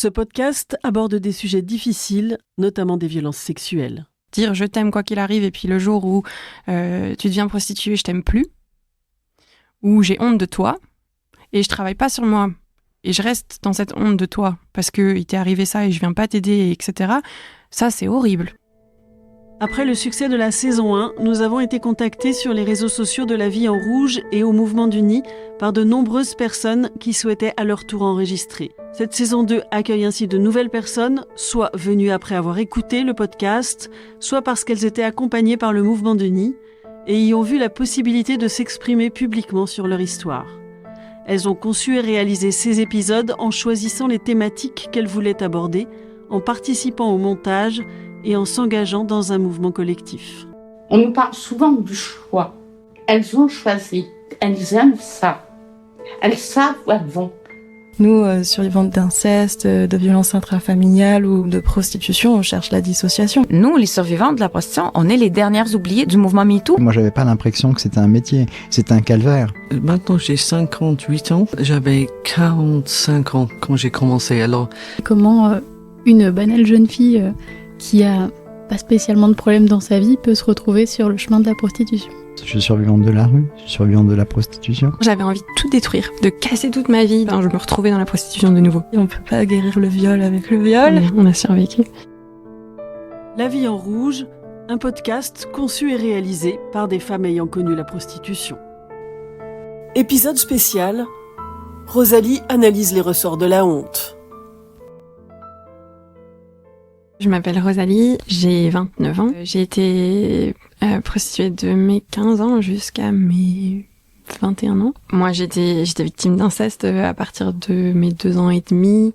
Ce podcast aborde des sujets difficiles, notamment des violences sexuelles. Dire je t'aime quoi qu'il arrive et puis le jour où tu deviens prostituée, je t'aime plus. Ou j'ai honte de toi et je travaille pas sur moi. Et je reste dans cette honte de toi parce qu'il t'est arrivé ça et je viens pas t'aider, etc. Ça, c'est horrible. Après le succès de la saison 1, nous avons été contactés sur les réseaux sociaux de La Vie en Rouge et au Mouvement du Nid par de nombreuses personnes qui souhaitaient à leur tour enregistrer. Cette saison 2 accueille ainsi de nouvelles personnes, soit venues après avoir écouté le podcast, soit parce qu'elles étaient accompagnées par le Mouvement du Nid et y ont vu la possibilité de s'exprimer publiquement sur leur histoire. Elles ont conçu et réalisé ces épisodes en choisissant les thématiques qu'elles voulaient aborder, en participant au montage et en s'engageant dans un mouvement collectif. On nous parle souvent du choix. Elles ont choisi, elles aiment ça. Elles savent où elles vont. Nous, survivantes d'inceste, de violences intrafamiliales ou de prostitution, on cherche la dissociation. Nous, les survivantes de la prostitution, on est les dernières oubliées du mouvement MeToo. Moi, j'avais pas l'impression que c'était un métier, c'était un calvaire. Maintenant, j'ai 58 ans. J'avais 45 ans quand j'ai commencé. Alors, comment une banale jeune fille qui a pas spécialement de problème dans sa vie peut se retrouver sur le chemin de la prostitution. Je suis survivante de la rue, je suis survivante de la prostitution. J'avais envie de tout détruire, de casser toute ma vie. Je me retrouvais dans la prostitution de nouveau. Et on peut pas guérir le viol avec le viol. On a survécu. La Vie en Rouge, un podcast conçu et réalisé par des femmes ayant connu la prostitution. Épisode spécial, Rosalie analyse les ressorts de la honte. Je m'appelle Rosalie, j'ai 29 ans. J'ai été prostituée de mes 15 ans jusqu'à mes 21 ans. Moi, j'étais victime d'inceste à partir de mes 2 ans et demi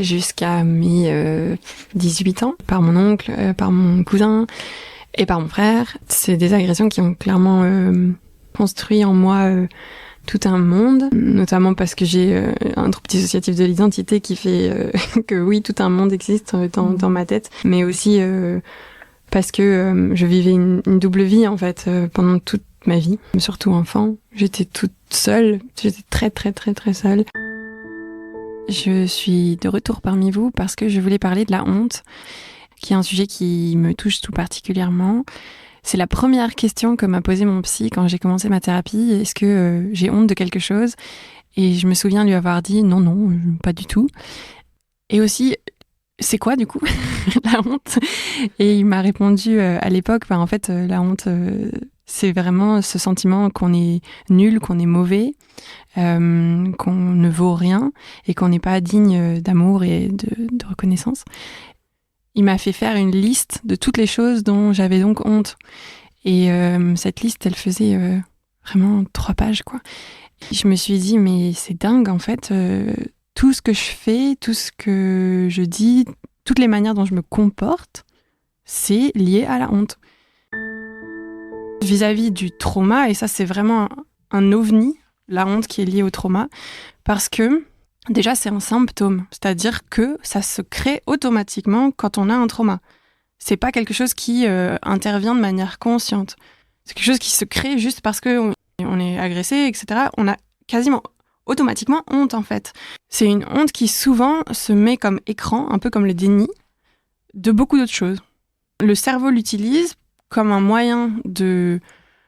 jusqu'à mes 18 ans, par mon oncle, par mon cousin et par mon frère. C'est des agressions qui ont clairement construit en moi tout un monde, notamment parce que j'ai un trouble dissociatif de l'identité qui fait que oui, tout un monde existe dans ma tête, mais aussi parce que je vivais une double vie en fait pendant toute ma vie, surtout enfant. J'étais toute seule, j'étais très très très très seule. Je suis de retour parmi vous parce que je voulais parler de la honte, qui est un sujet qui me touche tout particulièrement. C'est la première question que m'a posée mon psy quand j'ai commencé ma thérapie. Est-ce que j'ai honte de quelque chose ? Et je me souviens lui avoir dit non, pas du tout. Et aussi, c'est quoi du coup la honte ? Et il m'a répondu à l'époque, en fait, la honte, c'est vraiment ce sentiment qu'on est nul, qu'on est mauvais, qu'on ne vaut rien et qu'on n'est pas digne d'amour et de reconnaissance. Il m'a fait faire une liste de toutes les choses dont j'avais donc honte. Et cette liste, elle faisait vraiment 3 pages, quoi. Et je me suis dit, mais c'est dingue, en fait. Tout ce que je fais, tout ce que je dis, toutes les manières dont je me comporte, c'est lié à la honte. Vis-à-vis du trauma, et ça, c'est vraiment un ovni, la honte qui est liée au trauma, parce que déjà, c'est un symptôme, c'est-à-dire que ça se crée automatiquement quand on a un trauma. C'est pas quelque chose qui intervient de manière consciente. C'est quelque chose qui se crée juste parce qu'on est agressé, etc. On a quasiment automatiquement honte, en fait. C'est une honte qui souvent se met comme écran, un peu comme le déni, de beaucoup d'autres choses. Le cerveau l'utilise comme un moyen de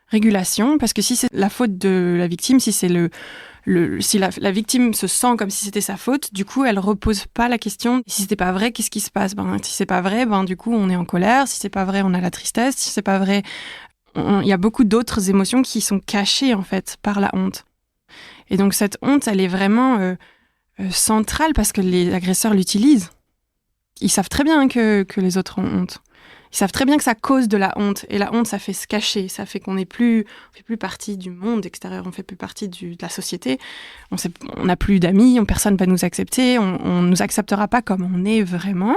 régulation, parce que si c'est la faute de la victime, si c'est si la victime se sent comme si c'était sa faute, du coup, elle repose pas la question. Si c'était pas vrai, qu'est-ce qui se passe ? Si c'est pas vrai, du coup, on est en colère. Si c'est pas vrai, on a la tristesse. Si c'est pas vrai, il y a beaucoup d'autres émotions qui sont cachées, en fait, par la honte. Et donc, cette honte, elle est vraiment centrale parce que les agresseurs l'utilisent. Ils savent très bien que les autres ont honte. Ils savent très bien que ça cause de la honte. Et la honte, ça fait se cacher. Ça fait qu'on fait plus partie du monde extérieur. On fait plus partie de la société. On n'a plus d'amis. Personne ne va nous accepter. On nous acceptera pas comme on est vraiment.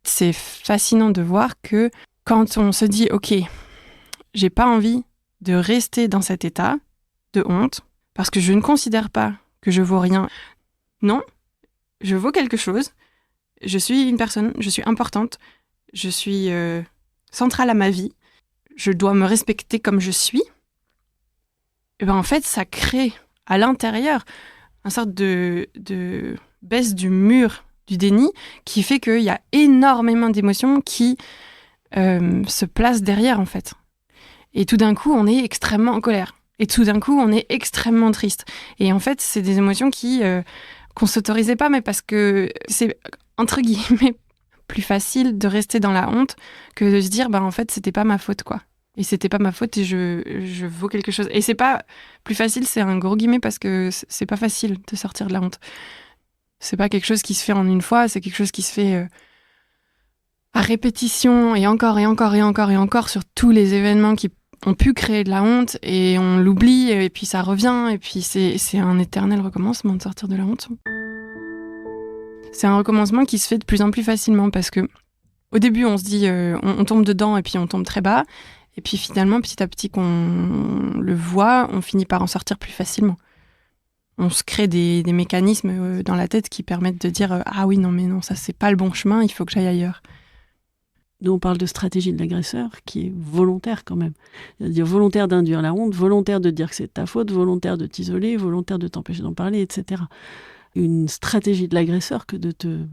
C'est fascinant de voir que quand on se dit « Ok, j'ai pas envie de rester dans cet état de honte parce que je ne considère pas que je vaux rien. Non, je vaux quelque chose. Je suis une personne. Je suis importante. Je suis centrale à ma vie, je dois me respecter comme je suis, et en fait, ça crée à l'intérieur une sorte de baisse du mur du déni qui fait qu'il y a énormément d'émotions qui se placent derrière, en fait. Et tout d'un coup, on est extrêmement en colère. Et tout d'un coup, on est extrêmement triste. Et en fait, c'est des émotions qu'on s'autorisait pas, mais parce que c'est, entre guillemets, plus facile de rester dans la honte que de se dire, en fait, c'était pas ma faute, quoi. Et c'était pas ma faute et je vaux quelque chose. Et c'est pas plus facile, c'est un gros guillemet parce que c'est pas facile de sortir de la honte. C'est pas quelque chose qui se fait en une fois, c'est quelque chose qui se fait à répétition et encore et encore et encore et encore sur tous les événements qui ont pu créer de la honte et on l'oublie et puis ça revient et puis c'est un éternel recommencement de sortir de la honte. C'est un recommencement qui se fait de plus en plus facilement parce que au début on se dit on tombe dedans et puis on tombe très bas et puis finalement petit à petit qu'on le voit, on finit par en sortir plus facilement. On se crée des mécanismes dans la tête qui permettent de dire ah oui non ça c'est pas le bon chemin, il faut que j'aille ailleurs. Nous, on parle de stratégie de l'agresseur qui est volontaire quand même. C'est-à-dire volontaire d'induire la honte, volontaire de dire que c'est de ta faute, volontaire de t'isoler, volontaire de t'empêcher d'en parler, etc. Une stratégie de l'agresseur que de te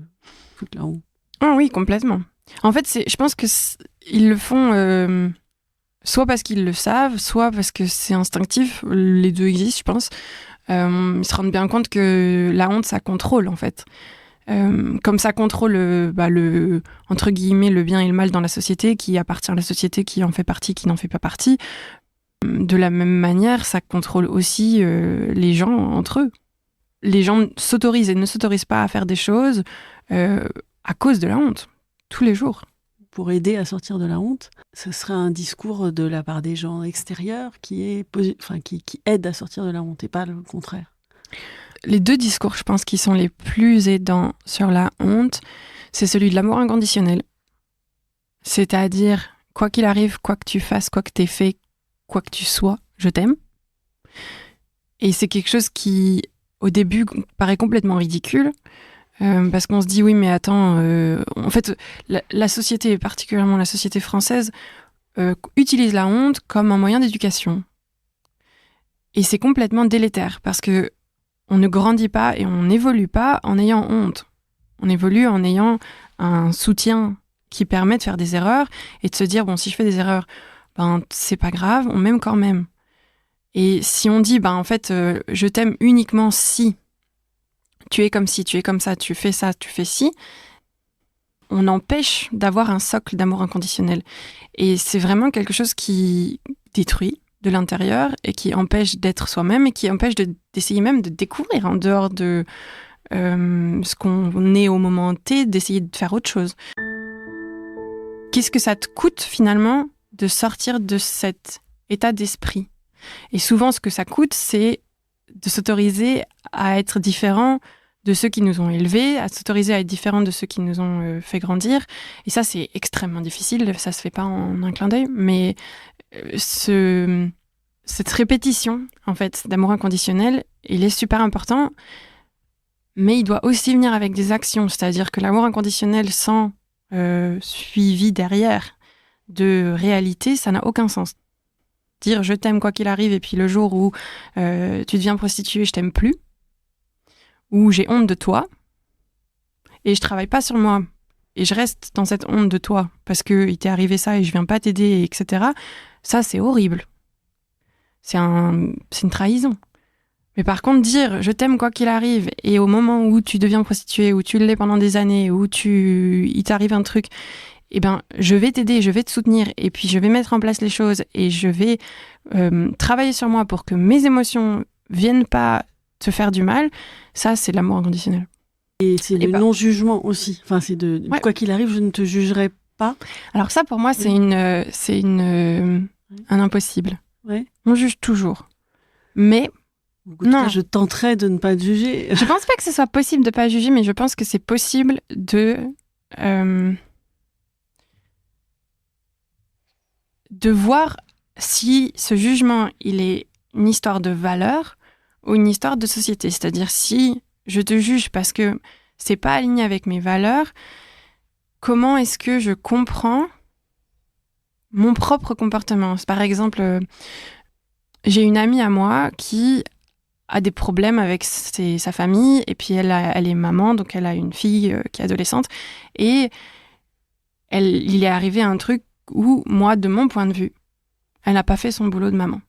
foutre la honte. Oh oui, complètement. En fait, je pense qu'ils le font soit parce qu'ils le savent, soit parce que c'est instinctif. Les deux existent, je pense. Ils se rendent bien compte que la honte, ça contrôle, en fait. Comme ça contrôle le entre guillemets le bien et le mal dans la société, qui appartient à la société, qui en fait partie, qui n'en fait pas partie. De la même manière, ça contrôle aussi les gens entre eux. Les gens s'autorisent et ne s'autorisent pas à faire des choses à cause de la honte, tous les jours. Pour aider à sortir de la honte, ce serait un discours de la part des gens extérieurs qui aide à sortir de la honte et pas le contraire. Les deux discours, je pense, qui sont les plus aidants sur la honte, c'est celui de l'amour inconditionnel. C'est-à-dire, quoi qu'il arrive, quoi que tu fasses, quoi que t'aies fait, quoi que tu sois, je t'aime. Et c'est quelque chose qui, au début, paraît complètement ridicule, parce qu'on se dit, oui, mais attends, en fait, la société, particulièrement la société française, utilise la honte comme un moyen d'éducation. Et c'est complètement délétère, parce que on ne grandit pas et on n'évolue pas en ayant honte. On évolue en ayant un soutien qui permet de faire des erreurs et de se dire, bon, si je fais des erreurs, c'est pas grave, on m'aime quand même. Et si on dit, en fait, je t'aime uniquement si tu es comme ci, tu es comme ça, tu fais ça, tu fais ci, on empêche d'avoir un socle d'amour inconditionnel. Et c'est vraiment quelque chose qui détruit de l'intérieur et qui empêche d'être soi-même et qui empêche d'essayer même de découvrir en dehors de ce qu'on est au moment T, d'essayer de faire autre chose. Qu'est-ce que ça te coûte finalement de sortir de cet état d'esprit ? Et souvent, ce que ça coûte, c'est de s'autoriser à être différent de ceux qui nous ont élevés, à s'autoriser à être différent de ceux qui nous ont fait grandir. Et ça, c'est extrêmement difficile, ça se fait pas en un clin d'œil, mais cette répétition, en fait, d'amour inconditionnel, il est super important, mais il doit aussi venir avec des actions, c'est-à-dire que l'amour inconditionnel sans suivi derrière de réalité, ça n'a aucun sens. Dire je t'aime quoi qu'il arrive et puis le jour où tu deviens prostituée, je t'aime plus, ou j'ai honte de toi et je travaille pas sur moi et je reste dans cette honte de toi parce que il t'est arrivé ça et je viens pas t'aider, etc. Ça, c'est horrible. C'est une trahison. Mais par contre, dire je t'aime quoi qu'il arrive et au moment où tu deviens prostituée, où tu l'es pendant des années, où il t'arrive un truc, je vais t'aider, je vais te soutenir et puis je vais mettre en place les choses et je vais travailler sur moi pour que mes émotions viennent pas te faire du mal. Ça, c'est l'amour inconditionnel. Et c'est le non-jugement aussi. Enfin, c'est quoi qu'il arrive, je ne te jugerai pas. Alors ça, pour moi, c'est un impossible. Ouais. On juge toujours. Mais en tout cas, je tenterai de ne pas te juger. Je pense pas que ce soit possible de pas juger, mais je pense que c'est possible de voir si ce jugement, il est une histoire de valeur ou une histoire de société. C'est-à-dire, si je te juge parce que c'est pas aligné avec mes valeurs, comment est-ce que je comprends mon propre comportement ? Par exemple, j'ai une amie à moi qui a des problèmes avec sa famille, et puis elle est maman, donc elle a une fille qui est adolescente, et il est arrivé un truc où, moi, de mon point de vue, elle n'a pas fait son boulot de maman.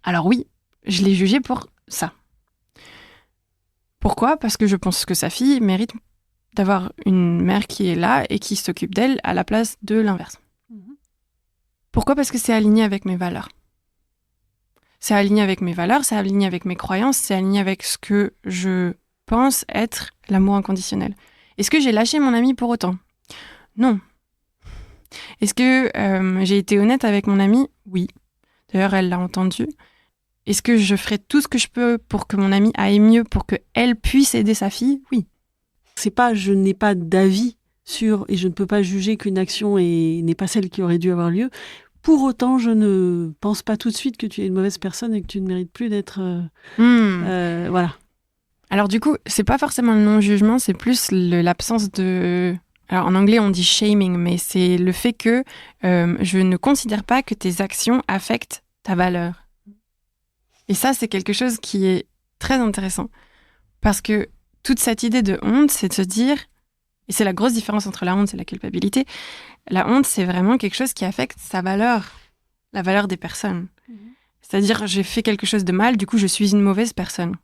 Alors oui, je l'ai jugée pour ça. Pourquoi ? Parce que je pense que sa fille mérite d'avoir une mère qui est là et qui s'occupe d'elle à la place de l'inverse. Pourquoi ? Parce que c'est aligné avec mes valeurs. C'est aligné avec mes valeurs, c'est aligné avec mes croyances, c'est aligné avec ce que je pense être l'amour inconditionnel. Est-ce que j'ai lâché mon amie pour autant ? Non. Est-ce que j'ai été honnête avec mon amie ? Oui. D'ailleurs, elle l'a entendu. Est-ce que je ferai tout ce que je peux pour que mon amie aille mieux, pour qu'elle puisse aider sa fille ? Oui. C'est pas je n'ai pas d'avis sur et je ne peux pas juger qu'une action n'est pas celle qui aurait dû avoir lieu. Pour autant, je ne pense pas tout de suite que tu es une mauvaise personne et que tu ne mérites plus d'être... voilà. Alors du coup, c'est pas forcément le non-jugement, c'est plus l'absence de... Alors en anglais, on dit shaming, mais c'est le fait que je ne considère pas que tes actions affectent ta valeur. Et ça, c'est quelque chose qui est très intéressant. Parce que toute cette idée de honte, c'est de se dire... Et c'est la grosse différence entre la honte et la culpabilité. La honte, c'est vraiment quelque chose qui affecte sa valeur, la valeur des personnes. C'est-à-dire, j'ai fait quelque chose de mal, du coup, je suis une mauvaise personne.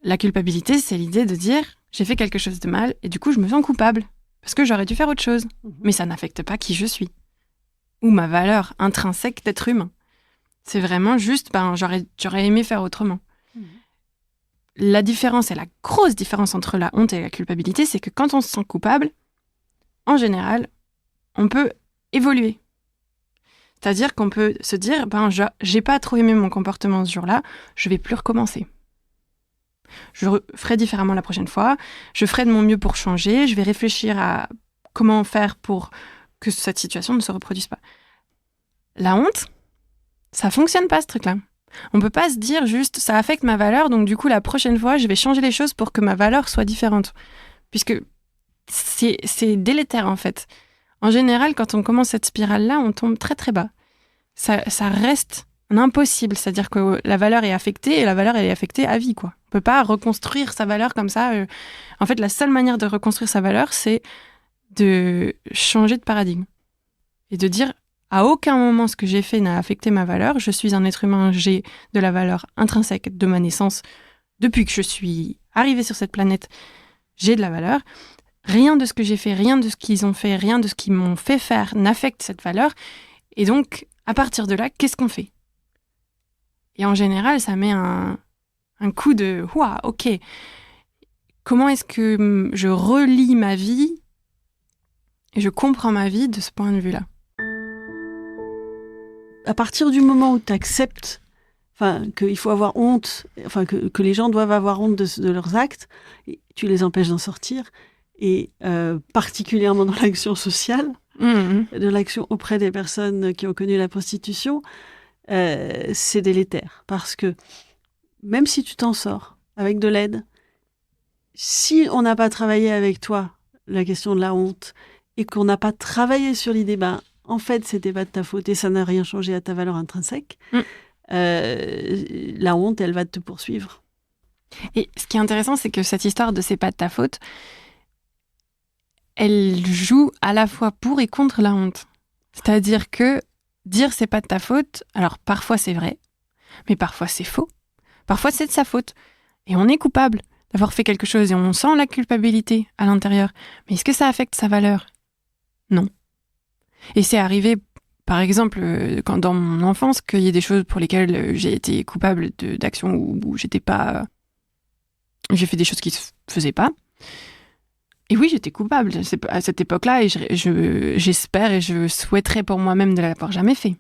La culpabilité, c'est l'idée de dire, j'ai fait quelque chose de mal, et du coup, je me sens coupable, parce que j'aurais dû faire autre chose. Mais ça n'affecte pas qui je suis, ou ma valeur intrinsèque d'être humain. C'est vraiment juste, j'aurais aimé faire autrement. La différence, et la grosse différence entre la honte et la culpabilité, c'est que quand on se sent coupable, en général, on peut évoluer. C'est-à-dire qu'on peut se dire, j'ai pas trop aimé mon comportement ce jour-là, je vais plus recommencer. Je ferai différemment la prochaine fois, je ferai de mon mieux pour changer, je vais réfléchir à comment faire pour que cette situation ne se reproduise pas. La honte, ça fonctionne pas ce truc-là. On peut pas se dire juste ça affecte ma valeur, donc du coup la prochaine fois je vais changer les choses pour que ma valeur soit différente. Puisque c'est délétère en fait. En général, quand on commence cette spirale-là, on tombe très très bas. Ça reste un impossible, c'est-à-dire que la valeur est affectée et la valeur elle est affectée à vie, quoi. On peut pas reconstruire sa valeur comme ça. En fait, la seule manière de reconstruire sa valeur, c'est de changer de paradigme et de dire à aucun moment ce que j'ai fait n'a affecté ma valeur. Je suis un être humain, j'ai de la valeur intrinsèque de ma naissance. Depuis que je suis arrivée sur cette planète, j'ai de la valeur. Rien de ce que j'ai fait, rien de ce qu'ils ont fait, rien de ce qu'ils m'ont fait faire n'affecte cette valeur. Et donc, à partir de là, qu'est-ce qu'on fait ? Et en général, ça met un coup de « Ouah, ok, comment est-ce que je relis ma vie et je comprends ma vie de ce point de vue-là ?» À partir du moment où tu acceptes qu'il faut avoir honte, que les gens doivent avoir honte de leurs actes, tu les empêches d'en sortir. Et particulièrement dans l'action sociale, de l'action auprès des personnes qui ont connu la prostitution, c'est délétère. Parce que même si tu t'en sors avec de l'aide, si on n'a pas travaillé avec toi la question de la honte et qu'on n'a pas travaillé sur l'idée, en fait, c'était pas de ta faute et ça n'a rien changé à ta valeur intrinsèque, la honte, elle va te poursuivre. Et ce qui est intéressant, c'est que cette histoire de c'est pas de ta faute, elle joue à la fois pour et contre la honte. C'est-à-dire que dire c'est pas de ta faute, alors parfois c'est vrai, mais parfois c'est faux. Parfois c'est de sa faute. Et on est coupable d'avoir fait quelque chose et on sent la culpabilité à l'intérieur. Mais est-ce que ça affecte sa valeur ? Non. Et c'est arrivé, par exemple, quand dans mon enfance, qu'il y ait des choses pour lesquelles j'ai été coupable d'actions où j'étais pas... J'ai fait des choses qui se faisaient pas. Et oui, j'étais coupable à cette époque-là et j'espère et je souhaiterais pour moi-même de l'avoir jamais fait.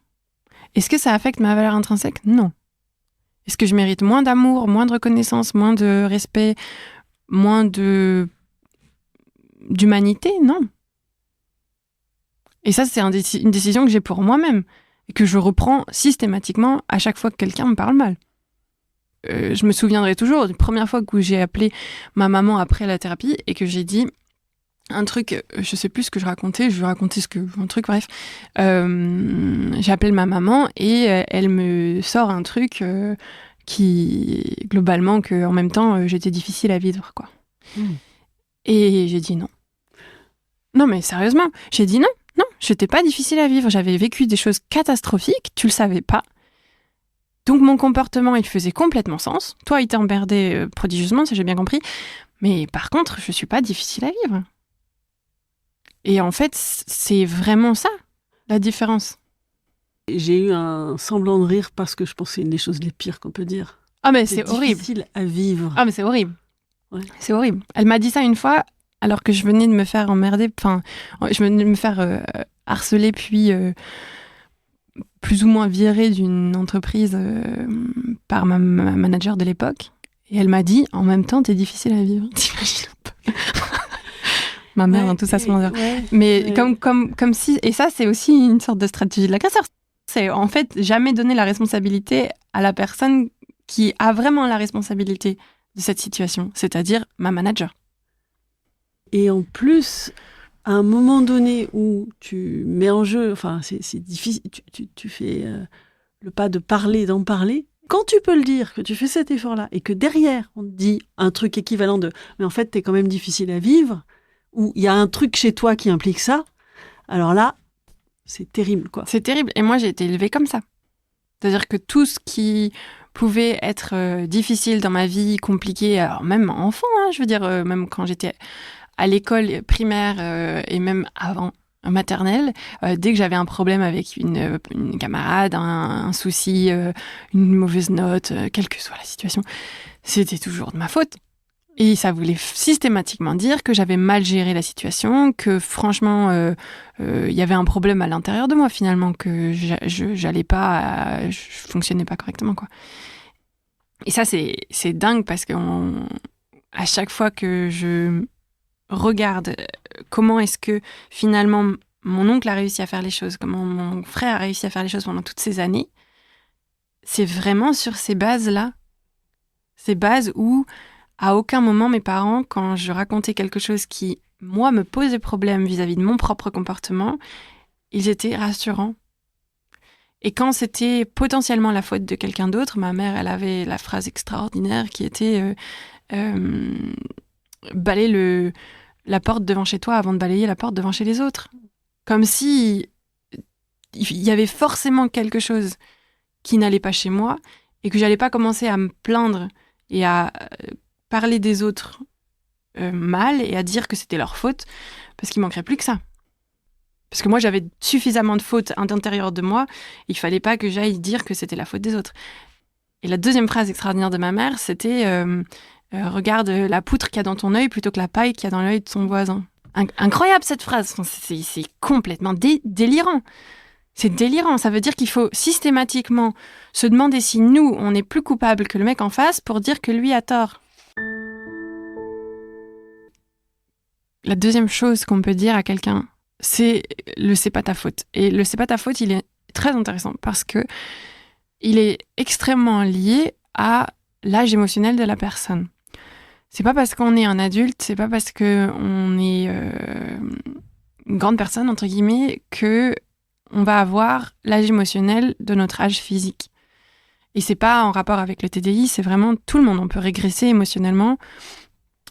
Est-ce que ça affecte ma valeur intrinsèque ? Non. Est-ce que je mérite moins d'amour, moins de reconnaissance, moins de respect, moins d'humanité ? Non. Et ça, c'est une décision que j'ai pour moi-même et que je reprends systématiquement à chaque fois que quelqu'un me parle mal. Je me souviendrai toujours d'une première fois où j'ai appelé ma maman après la thérapie et que j'ai dit un truc, je sais plus ce que je racontais, je vais raconter un truc, bref. J'appelle ma maman et elle me sort un truc qui, globalement, que en même temps, j'étais difficile à vivre, quoi. Et j'ai dit non. Non, mais sérieusement, j'ai dit non, j'étais pas difficile à vivre. J'avais vécu des choses catastrophiques, tu le savais pas. Donc mon comportement, il faisait complètement sens. Toi, il t'emmerdait prodigieusement, ça j'ai bien compris. Mais par contre, je suis pas difficile à vivre. Et en fait, c'est vraiment ça, la différence. J'ai eu un semblant de rire parce que je pense que c'est une des choses les pires qu'on peut dire. Ah, mais c'est horrible. Difficile à vivre. Ah, mais c'est horrible. Ouais. C'est horrible. Elle m'a dit ça une fois, alors que je venais de me faire emmerder, enfin, je venais de me faire harceler, puis plus ou moins virer d'une entreprise par ma manager de l'époque. Et elle m'a dit, en même temps, t'es difficile à vivre. T'imagines un peu. Ma mère, dans tout ça, se dire. Mais comme si... Et ça, c'est aussi une sorte de stratégie de l'agresseur. C'est en fait jamais donner la responsabilité à la personne qui a vraiment la responsabilité de cette situation, c'est-à-dire ma manager. Et en plus, à un moment donné où tu mets en jeu, enfin, c'est difficile, tu fais le pas de parler, d'en parler. Quand tu peux le dire, que tu fais cet effort-là, et que derrière, on te dit un truc équivalent de « mais en fait, t'es quand même difficile à vivre », ou il y a un truc chez toi qui implique ça, alors là, c'est terrible, quoi. C'est terrible. Et moi, j'ai été élevée comme ça. C'est-à-dire que tout ce qui pouvait être difficile dans ma vie, compliqué, alors même enfant, je veux dire, même quand j'étais à l'école primaire et même avant maternelle, dès que j'avais un problème avec une camarade, un souci, une mauvaise note, quelle que soit la situation, c'était toujours de ma faute. Et ça voulait systématiquement dire que j'avais mal géré la situation, que franchement, y avait un problème à l'intérieur de moi finalement, que j'allais pas, je fonctionnais pas correctement, quoi. Et ça, c'est dingue parce que à chaque fois que je regarde comment est-ce que finalement mon oncle a réussi à faire les choses, comment mon frère a réussi à faire les choses pendant toutes ces années, c'est vraiment sur ces bases-là, ces bases où à aucun moment, mes parents, quand je racontais quelque chose qui, moi, me posait problème vis-à-vis de mon propre comportement, ils étaient rassurants. Et quand c'était potentiellement la faute de quelqu'un d'autre, ma mère, elle avait la phrase extraordinaire qui était balayer la porte devant chez toi avant de balayer la porte devant chez les autres. Comme si il y avait forcément quelque chose qui n'allait pas chez moi et que j'allais pas commencer à me plaindre et à parler des autres mal et à dire que c'était leur faute, parce qu'il manquerait plus que ça. Parce que moi, j'avais suffisamment de fautes à l'intérieur de moi, il fallait pas que j'aille dire que c'était la faute des autres. Et la deuxième phrase extraordinaire de ma mère, c'était regarde la poutre qu'il y a dans ton œil plutôt que la paille qu'il y a dans l'œil de son voisin. Incroyable cette phrase, c'est complètement délirant. C'est délirant, ça veut dire qu'il faut systématiquement se demander si nous, on est plus coupable que le mec en face pour dire que lui a tort. La deuxième chose qu'on peut dire à quelqu'un, c'est le « c'est pas ta faute ». Et le « c'est pas ta faute », il est très intéressant parce que il est extrêmement lié à l'âge émotionnel de la personne. C'est pas parce qu'on est un adulte, c'est pas parce qu'on est une grande personne, entre guillemets, que on va avoir l'âge émotionnel de notre âge physique. Et c'est pas en rapport avec le TDI, c'est vraiment tout le monde. On peut régresser émotionnellement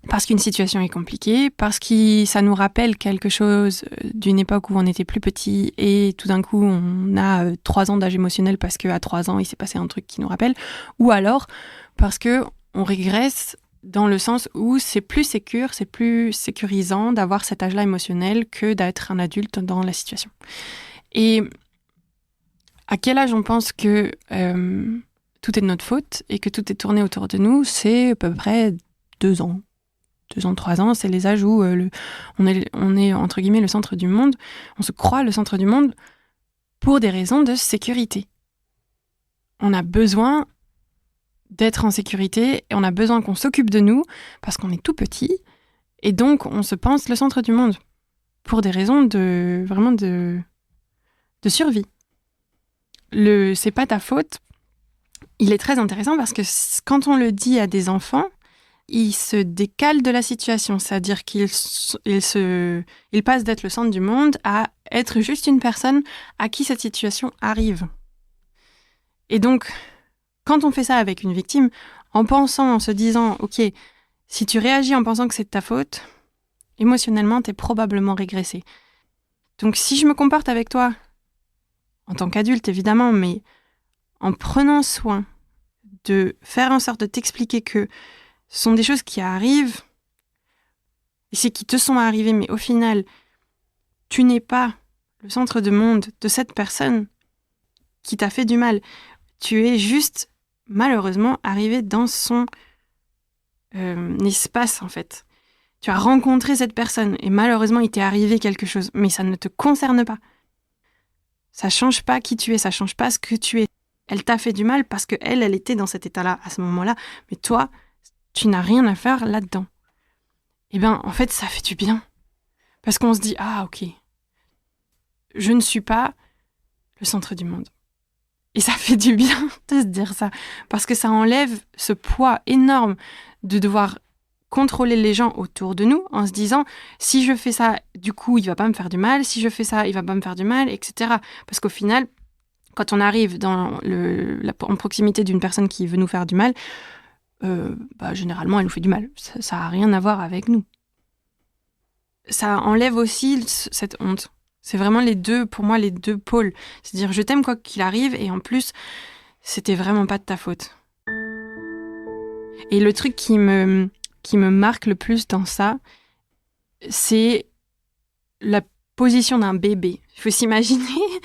parce qu'une situation est compliquée, parce que ça nous rappelle quelque chose d'une époque où on était plus petit et tout d'un coup on a 3 ans d'âge émotionnel parce qu'à 3 ans il s'est passé un truc qui nous rappelle, ou alors parce que on régresse dans le sens où c'est plus sécurisant d'avoir cet âge-là émotionnel que d'être un adulte dans la situation. Et à quel âge on pense que tout est de notre faute et que tout est tourné autour de nous? C'est à peu près 2 ans. 2 ans, 3 ans, c'est les âges où on est, entre guillemets, le centre du monde. On se croit le centre du monde pour des raisons de sécurité. On a besoin d'être en sécurité et on a besoin qu'on s'occupe de nous parce qu'on est tout petit et donc on se pense le centre du monde pour des raisons de survie. Le « c'est pas ta faute », il est très intéressant parce que quand on le dit à des enfants, il se décale de la situation, c'est-à-dire qu'il passe d'être le centre du monde à être juste une personne à qui cette situation arrive. Et donc, quand on fait ça avec une victime, en se disant, ok, si tu réagis en pensant que c'est de ta faute, émotionnellement, t'es probablement régressé. Donc, si je me comporte avec toi, en tant qu'adulte évidemment, mais en prenant soin de faire en sorte de t'expliquer que ce sont des choses qui arrivent, et c'est qui te sont arrivées, mais au final, tu n'es pas le centre du monde de cette personne qui t'a fait du mal. Tu es juste, malheureusement, arrivé dans son espace, en fait. Tu as rencontré cette personne, et malheureusement, il t'est arrivé quelque chose, mais ça ne te concerne pas. Ça change pas qui tu es, ça change pas ce que tu es. Elle t'a fait du mal parce qu'elle était dans cet état-là, à ce moment-là, mais toi, tu n'as rien à faire là-dedans. Eh bien, en fait, ça fait du bien. Parce qu'on se dit, ah, ok, je ne suis pas le centre du monde. Et ça fait du bien de se dire ça, parce que ça enlève ce poids énorme de devoir contrôler les gens autour de nous en se disant, si je fais ça, du coup, il va pas me faire du mal, si je fais ça, il va pas me faire du mal, etc. Parce qu'au final, quand on arrive en proximité d'une personne qui veut nous faire du mal, généralement, elle nous fait du mal. Ça n'a rien à voir avec nous. Ça enlève aussi cette honte. C'est vraiment pour moi, les deux pôles. C'est-à-dire, je t'aime quoi qu'il arrive, et en plus, c'était vraiment pas de ta faute. Et le truc qui me marque le plus dans ça, c'est la position d'un bébé. Il faut s'imaginer,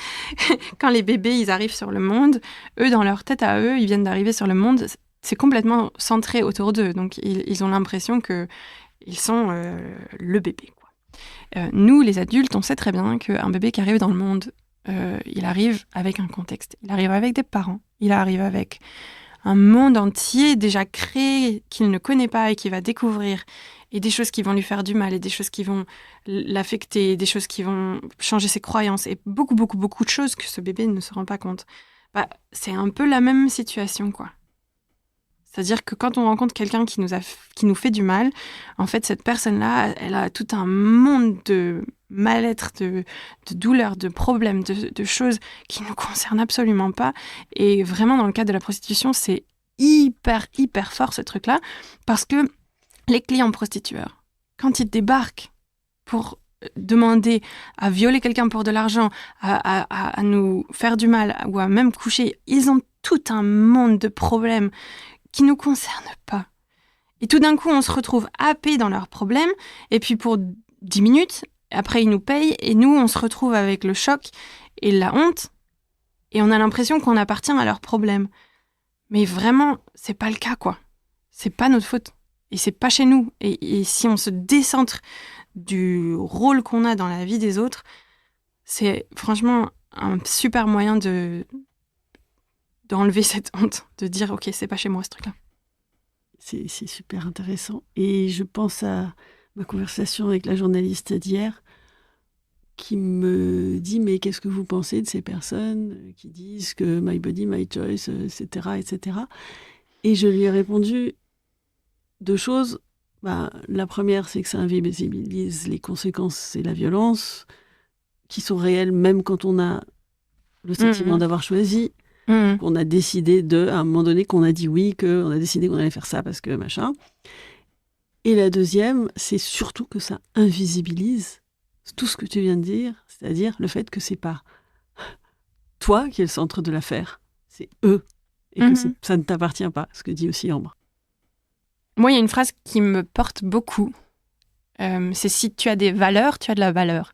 quand les bébés, ils arrivent sur le monde, eux, dans leur tête à eux, ils viennent d'arriver sur le monde, c'est complètement centré autour d'eux. Donc, ils ont l'impression qu'ils sont le bébé, quoi. Nous, les adultes, on sait très bien qu'un bébé qui arrive dans le monde, il arrive avec un contexte. Il arrive avec des parents. Il arrive avec un monde entier déjà créé qu'il ne connaît pas et qu'il va découvrir. Et des choses qui vont lui faire du mal, et des choses qui vont l'affecter, des choses qui vont changer ses croyances, et beaucoup, beaucoup, beaucoup de choses que ce bébé ne se rend pas compte. C'est un peu la même situation, quoi. C'est-à-dire que quand on rencontre quelqu'un qui nous fait du mal, en fait, cette personne-là, elle a tout un monde de mal-être, de douleurs, de problèmes, de choses qui ne nous concernent absolument pas. Et vraiment, dans le cadre de la prostitution, c'est hyper, hyper fort, ce truc-là, parce que les clients prostitueurs, quand ils débarquent pour demander à violer quelqu'un pour de l'argent, à nous faire du mal, ou à même coucher, ils ont tout un monde de problèmes qui ne nous concernent pas. Et tout d'un coup, on se retrouve happés dans leurs problèmes, et puis pour 10 minutes, après ils nous payent, et nous, on se retrouve avec le choc et la honte, et on a l'impression qu'on appartient à leurs problèmes. Mais vraiment, c'est pas le cas, quoi. C'est pas notre faute. Et c'est pas chez nous. Et si on se décentre du rôle qu'on a dans la vie des autres, c'est franchement un super moyen d'enlever cette honte, de dire ok, c'est pas chez moi ce truc-là. C'est super intéressant. Et je pense à ma conversation avec la journaliste d'hier qui me dit mais qu'est-ce que vous pensez de ces personnes qui disent que my body, my choice, etc., etc. Et je lui ai répondu 2 choses. La première, c'est que ça invisibilise les conséquences et la violence qui sont réelles même quand on a le sentiment d'avoir choisi, qu'on a décidé à un moment donné, qu'on a dit oui, qu'on a décidé qu'on allait faire ça parce que machin. Et la deuxième, c'est surtout que ça invisibilise tout ce que tu viens de dire, c'est-à-dire le fait que c'est pas toi qui es le centre de l'affaire, c'est eux, et que ça ne t'appartient pas, ce que dit aussi Ambre. Moi, il y a une phrase qui me porte beaucoup. C'est si tu as des valeurs, tu as de la valeur.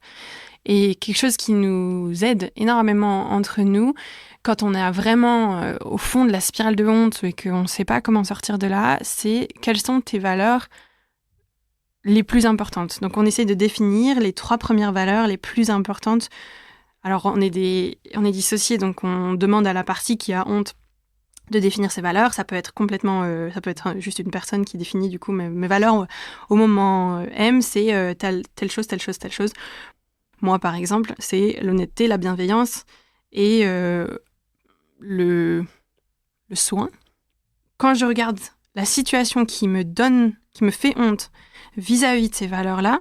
Et quelque chose qui nous aide énormément entre nous, quand on est vraiment au fond de la spirale de honte et qu'on ne sait pas comment sortir de là, c'est quelles sont tes valeurs les plus importantes. Donc, on essaie de définir les 3 premières valeurs les plus importantes. Alors, on est dissociés, donc on demande à la partie qui a honte de définir ses valeurs. Ça peut être ça peut être juste une personne qui définit du coup mes valeurs au moment M, c'est telle chose, telle chose, telle chose. Moi, par exemple, c'est l'honnêteté, la bienveillance et le soin. Quand je regarde la situation qui me fait honte vis-à-vis de ces valeurs-là,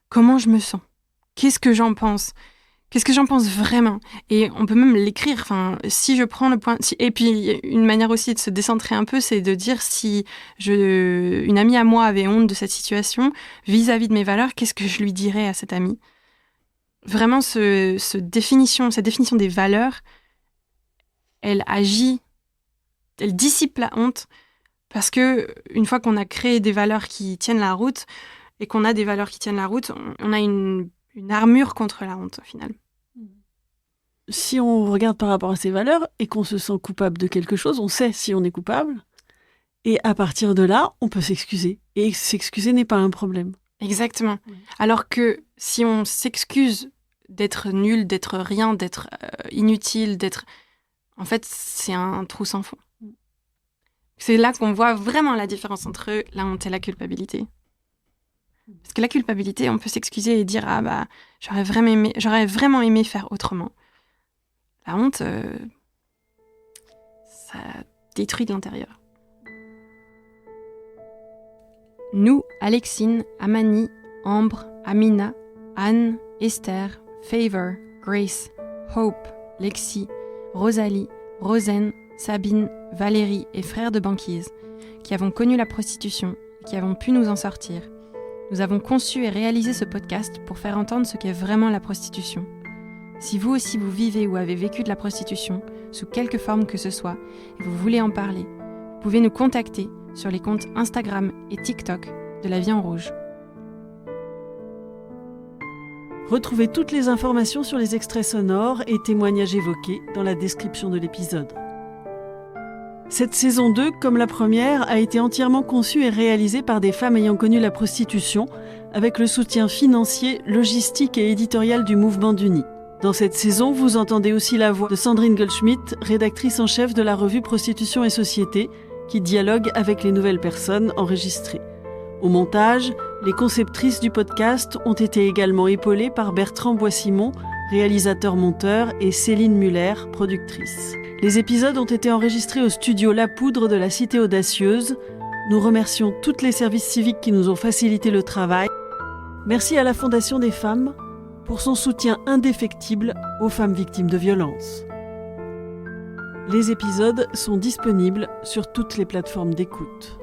comment je me sens? Qu'est-ce que j'en pense? Qu'est-ce que j'en pense vraiment? Et on peut même l'écrire. Enfin, si je prends le point... Et puis, une manière aussi de se décentrer un peu, c'est de dire si une amie à moi avait honte de cette situation, vis-à-vis de mes valeurs, qu'est-ce que je lui dirais à cette amie? Vraiment, cette définition des valeurs, elle dissipe la honte, parce que une fois qu'on a créé des valeurs qui tiennent la route, et qu'on a des valeurs qui tiennent la route, on a une armure contre la honte, au final. Si on regarde par rapport à ces valeurs et qu'on se sent coupable de quelque chose, on sait si on est coupable. Et à partir de là, on peut s'excuser. Et s'excuser n'est pas un problème. Exactement. Alors que si on s'excuse d'être nul, d'être rien, d'être inutile, en fait, c'est un trou sans fond. C'est là qu'on voit vraiment la différence entre la honte et la culpabilité. Parce que la culpabilité, on peut s'excuser et dire « Ah bah, j'aurais vraiment aimé faire autrement ». La honte, ça détruit de l'intérieur. Nous, Alexine, Amani, Ambre, Amina, Anne, Esther, Favor, Grace, Hope, Lexi, Rosalie, Rosen, Sabine, Valérie et frères de banquise, qui avons connu la prostitution et qui avons pu nous en sortir. Nous avons conçu et réalisé ce podcast pour faire entendre ce qu'est vraiment la prostitution. Si vous aussi vous vivez ou avez vécu de la prostitution, sous quelque forme que ce soit, et vous voulez en parler, vous pouvez nous contacter sur les comptes Instagram et TikTok de La Vie en Rouge. Retrouvez toutes les informations sur les extraits sonores et témoignages évoqués dans la description de l'épisode. Cette saison 2, comme la première, a été entièrement conçue et réalisée par des femmes ayant connu la prostitution, avec le soutien financier, logistique et éditorial du mouvement d'Uni. Dans cette saison, vous entendez aussi la voix de Sandrine Goldschmidt, rédactrice en chef de la revue Prostitution et Société, qui dialogue avec les nouvelles personnes enregistrées. Au montage, les conceptrices du podcast ont été également épaulées par Bertrand Boissimon, réalisateur-monteur, et Céline Muller, productrice. Les épisodes ont été enregistrés au studio La Poudre de la Cité Audacieuse. Nous remercions tous les services civiques qui nous ont facilité le travail. Merci à la Fondation des femmes pour son soutien indéfectible aux femmes victimes de violences. Les épisodes sont disponibles sur toutes les plateformes d'écoute.